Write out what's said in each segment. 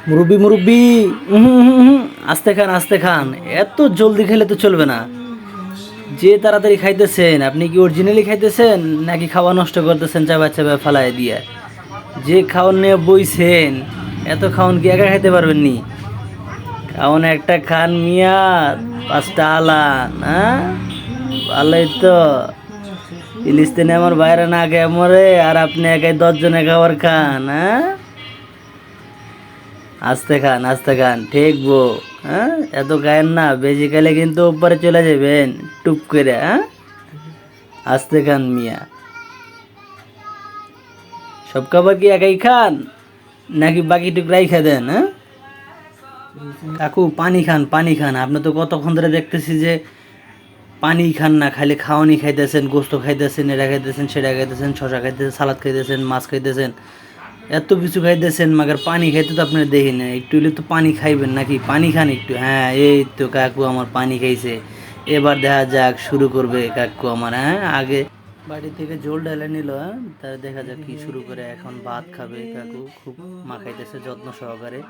মুরব্বি মুরব্বি, আস্তে খান আস্তে খান, এত জলদি খেলে তো চলবে না। যে তাড়াতাড়ি খাইতেছেন, আপনি কি অরিজিনালি খাইতেছেন নাকি খাওয়া নষ্ট করতেছেন চাবা চাবা ফালাই দিয়ে? যে খাওয়ান নিয়ে বইছেন, এত খাওয়ান কি একা খাইতে পারবেন নি? খাওয়ান একটা খান মিয়া, পাঁচটা আলান, হ্যাঁ? ভালোই তো। ফিলিস্তিনে আমার বাইরে না খেয়ে মরে, আর আপনি একাই 10 জনে খাবার খান, হ্যাঁ? আস্তে খান ঠেকবো। হ্যাঁ, এত খায়েন না, বেশি খেলে কিন্তু উপরে চলে যাবেন টুপ করে, হ্যাঁ? আস্তে খান মিয়া। সব খাবার কি একাই খান নাকি বাকি টুক রাইখা দেন, হ্যাঁ? কাকু পানি খান পানি খান, আপনি তো কতক্ষণ ধরে দেখতেছি যে পানি খান না, খালি খাওয়ানি খাইতেছেন, গোস্ত খাইতেছেন, এটা খাইতেছেন, সেটা খাইতেছেন, শশা খাইতেছেন, সালাদ খাইতেছেন, মাছ খাইতেছেন, এত কিছু খাইতেছেন, মাগার পানি খাইতে তো আপনার দেখি না। একটু হলে তো পানি খাইবেন নাকি? পানি খান একটু। হ্যাঁ, এই তো কাকু আমার পানি খাইছে। এবার দেখা যাক শুরু করবে কাকু আমার, হ্যাঁ? আগে বাড়ি থেকে ঝোল ঢেলে নিল, হ্যাঁ? তার দেখা যাক কি শুরু করে। এখন ভাত খাবে কাকু, খুব মাখাইতেছে যত্ন সহকারে।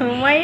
Oh my